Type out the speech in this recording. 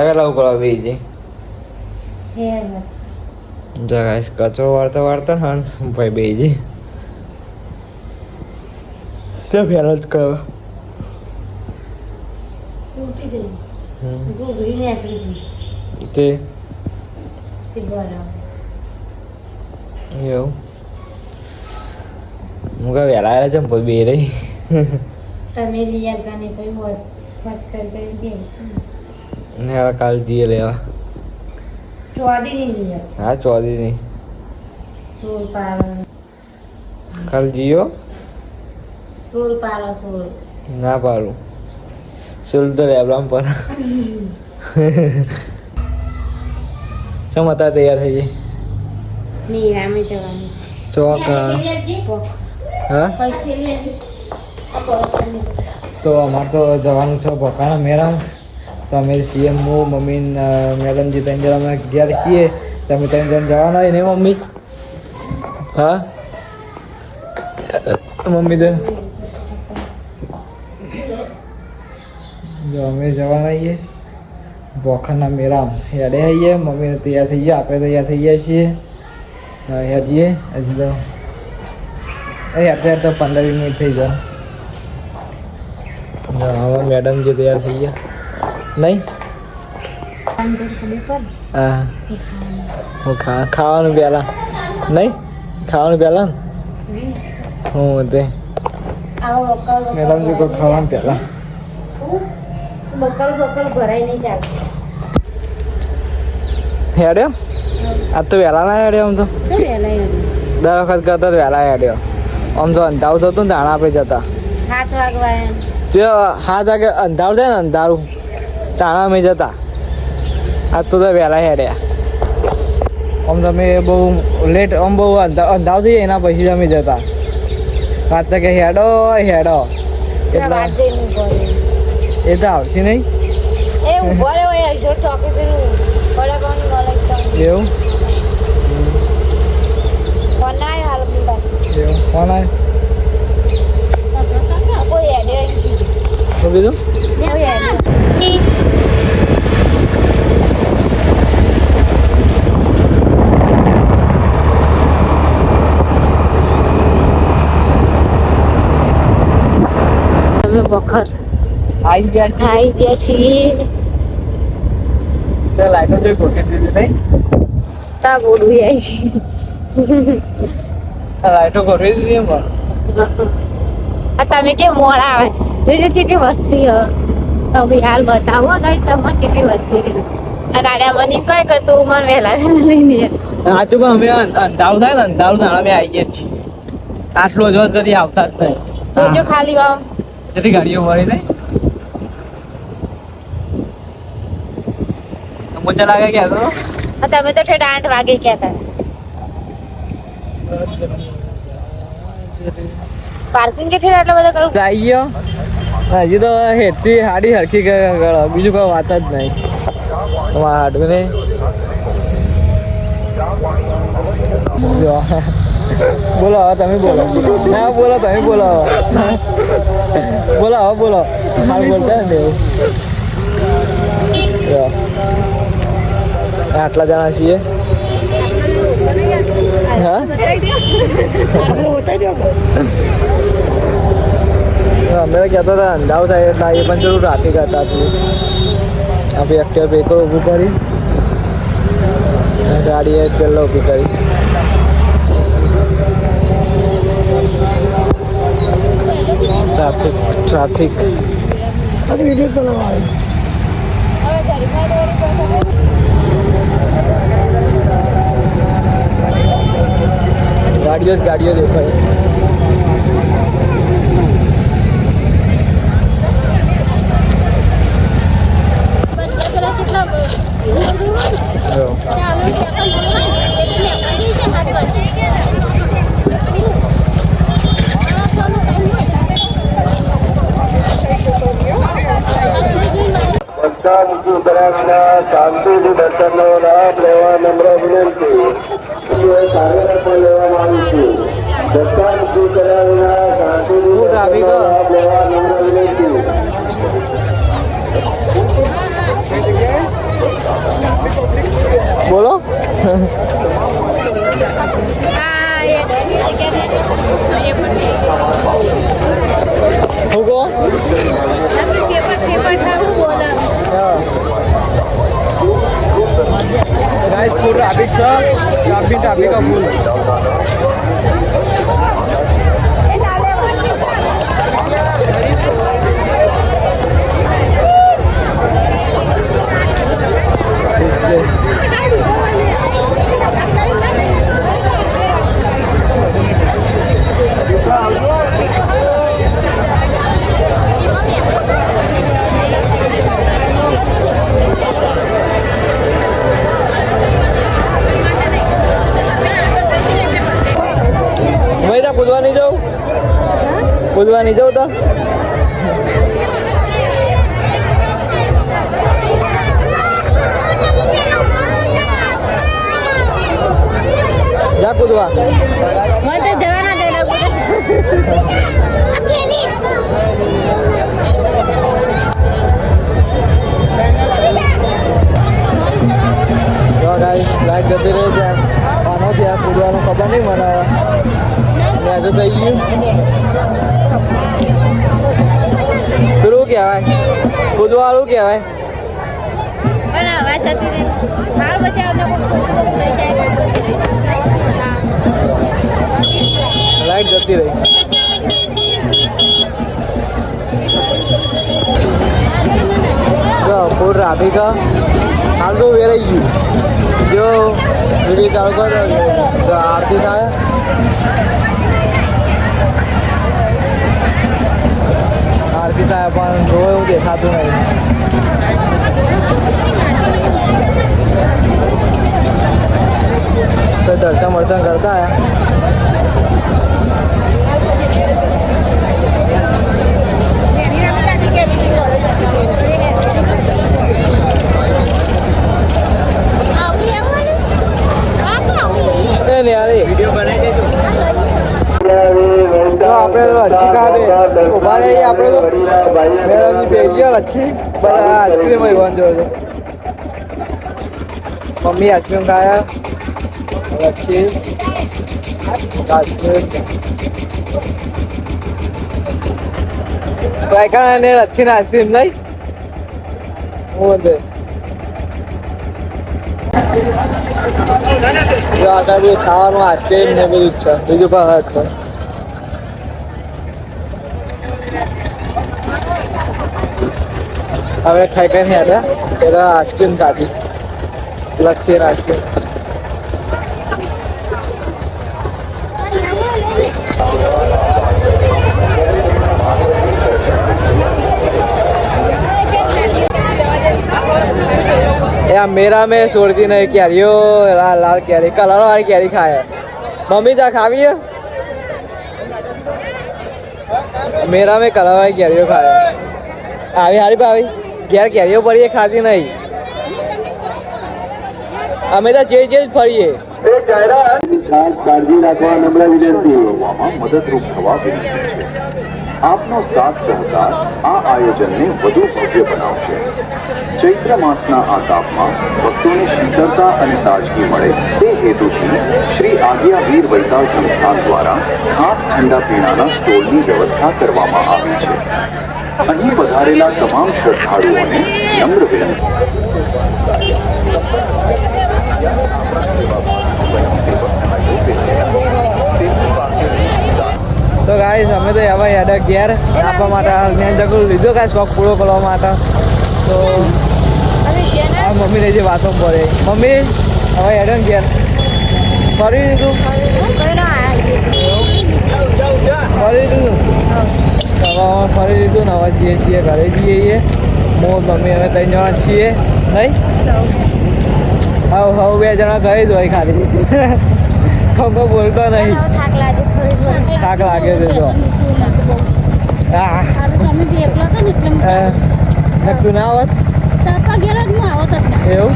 વહેલા ઉકળવા બેસી જઈ જગાઈશ કચરો વાળતા હા ભાઈ બેસી જઈ શું વહેલા જ કરવા તે એવું હું કા વહેલા આવ્યા છે ને બે રહી તમે લિયા ગાને પછી વાત કરી દે ને હવે કાલ જઈએ લેવા ચોદી નહીં લિયા હા ચોદી નહીં સોલ પારો કાલ જીયો સોલ પારો સોલ ના પાડું સોલ તો રેબલામ પણ શું હતા તૈયાર થઈ જાય નહીં રામે જવાનું ચોક હા તો અમારે તો જવાનું છે પપ્પાના મેળા તો અમે સીએમ હું મમ્મી મેડમજી ત્રણ જણ અમે ઘેર છીએ તમે ત્રણ જણ જવાના હોય ને મમ્મી હા મમ્મી તો જો અમે જવાના છીએ બોખાના મેળામાં હેડે આવીએ મમ્મી તૈયાર થઈ ગયા આપણે તૈયાર થઈ ગયા છીએ હેડીએ હજી તો અત્યારે તો 15 મિનિટ થઈ જાય હવે મેડમ જે તૈયાર થઈ ગયા નહીં હા હું ખાવાનું પહેલા નહીં ખાવાનું પહેલા હું તે મેડમ જે કોઈ ખાવાનું પહેલા બકલ ભરાઈ નહીં ચાલશે હેડ્યો આજ તો વહેલા ના હેડ્યો આમ તો શું વહેલા દર વખત કરતા વહેલા હેડ્યો આમ તો અંધારું થતું ને તાણા આપણે જતા 7 વાગવા તે 7 વાગે અંધારું થાય ને અંધારું તાણા અમે જતા આજ તો વહેલા હેડ્યા આમ તમે બહુ લેટ આમ બહુ અંધારું થઈ જાય એના પછી જ અમે જતા વાત તો કે હેડો એ તો આવશે નહીં એવું કોણ આવે શું કીધું વખત આવી ગયા છીએ લાઈટો જોઈ ગોઠવી દીધી નહીં તા બોલું આવી છે લાઈટો ગોઠવી દીધી એમ તમે કેમ મોડા આવે જોજો કેટલી વસ્તી તમે હાલ બતાવો ગઈ તમે કેટલી વસ્તી અને આડા મને કઈ કે તું મને વહેલા લઈને સાચું પણ અમે અંધારું થાય ને અંધારું દાણા અમે આવી ગયા છીએ આટલો જ કદી આવતા જ નહીં જોજો ખાલી આમ કેટલી ગાડીઓ મળી નહીં મજા લાગે કે તમે તો ઠેઠ 8 વાગે કહેતા પાર્કિંગ કે ઠેઠ આટલા બધા કરું આવી ગયો હજી તો હેઠથી હાડી હરખી બીજું કોઈ વાત જ નહીં તમારા હાડું ને બોલો હવે તમે બોલો ના બોલો તમે બોલો બોલો હવે બોલો મારે બોલતા ને આટલા જણા છીએ હા અમે તો કહેતા હતા અંધારું થાય એટલે એ પણ જરૂર ટ્રાફિક હતા આપણે એક્ટિવા પેકો ઊભું કરી ગાડીએ પહેલાં ઊભી કરી ટ્રાફિક ગાડીઓ દેખાય શાંતિથી દર્શનનો લાભ લેવા નમ્ર વિનંતી કાર્યક્રમ લેવામાં આવી છે દર્શન કર્યા વિના શાંતિથી લાભ લેવા નમ્ર વિનંતી બોલો હું કહો गाइस फुल ट्रैफिक છે ટ્રાફિક का फुल કૂદવા નહીં જાઉં કૂદવા નહીં જાઉં તો જા કૂદવા લાઈટ જતી રહી ત્યાં આનો ત્યાં કૂદવાનું ખબર નહીં મને મેં તો થઈ ગયું પેલું કહેવાય કૂદવાળું કહેવાય લાઈટ જતી રહી જો ફૂલ ટ્રાફિક હાલ તો વેરાઈ ગયું જો વિડીયો ચાલુ કરો આરતી થાય આરતી થાય પણ જો એવું દેખાતું નહીં તો દર્શન વર્શન કરતા આપણે તો લચ્છી ખાવે ઉભા રહીએ આપણે તો મેળવની ભેગી લચ્છી બધા આઈસ્ક્રીમ હોય જોડે મમ્મી આઈસ્ક્રીમ ખાયા લચ્છી આઈસ્ક્રીમ ટ્રાય ને લચ્છી ને આઈસ્ક્રીમ નહીં હું બધે આ સાઈડ ખાવાનું આઈસ્ક્રીમ ને બધું જ છે બીજું પણ હટ પણ હવે ખાઈ ખાઈને હેડા એટલે આઈસ્ક્રીમ ખાધી લચ્છી આઈસ્ક્રીમ मेरा में छोड़ती नहीं कैरियो लाल लाल कैरी कलर वाली कैरी खाया मम्मी जा खावी है मेरा में कलर वाली कैरियो खाया આવી હારી ભાવી ઘેર કેરીઓ પડીએ ખાતી નહીં અમે તો જે જે ફરીએ ખાસ કાળજી રાખવા નમ્ર વિનંતી મદદરૂપ થવા વિનંતી છે આપનો સાથ સહકાર આ આયોજનને વધુ ભવ્ય બનાવશે ચૈત્ર માસના આ તાપમાં ભક્તોને શીતળતા અને તાજગી મળે તે હેતુથી શ્રી આજ્ઞા વીર વૈતાલ સંસ્થાન દ્વારા ખાસ ઠંડા પીણાના સ્ટોલની વ્યવસ્થા કરવામાં આવી છે અહીં વધારેલા તમામ શ્રદ્ધાળુઓને નમ્ર વિનંતી તો ગાઈસ અમે તો હવે હેડા ઘેર આપવા માટે મેં જગું લીધો કાંઈ શોખ પૂરો કરવા માટે તો મમ્મીને જે વાતો પડે મમ્મી હવે હેડા ઘેર ફરી દીધું ફરી દીધું હવે ફરી દીધું ને હવે જઈએ છીએ ઘરે જઈએ હું મમ્મી અમે 3 જણા છીએ નહીં હવે બે જણા ઘરે જ હોય ખાલી ખબર બોલતો નહીં થાક લાગે છે તો હા તું ના આવત એવું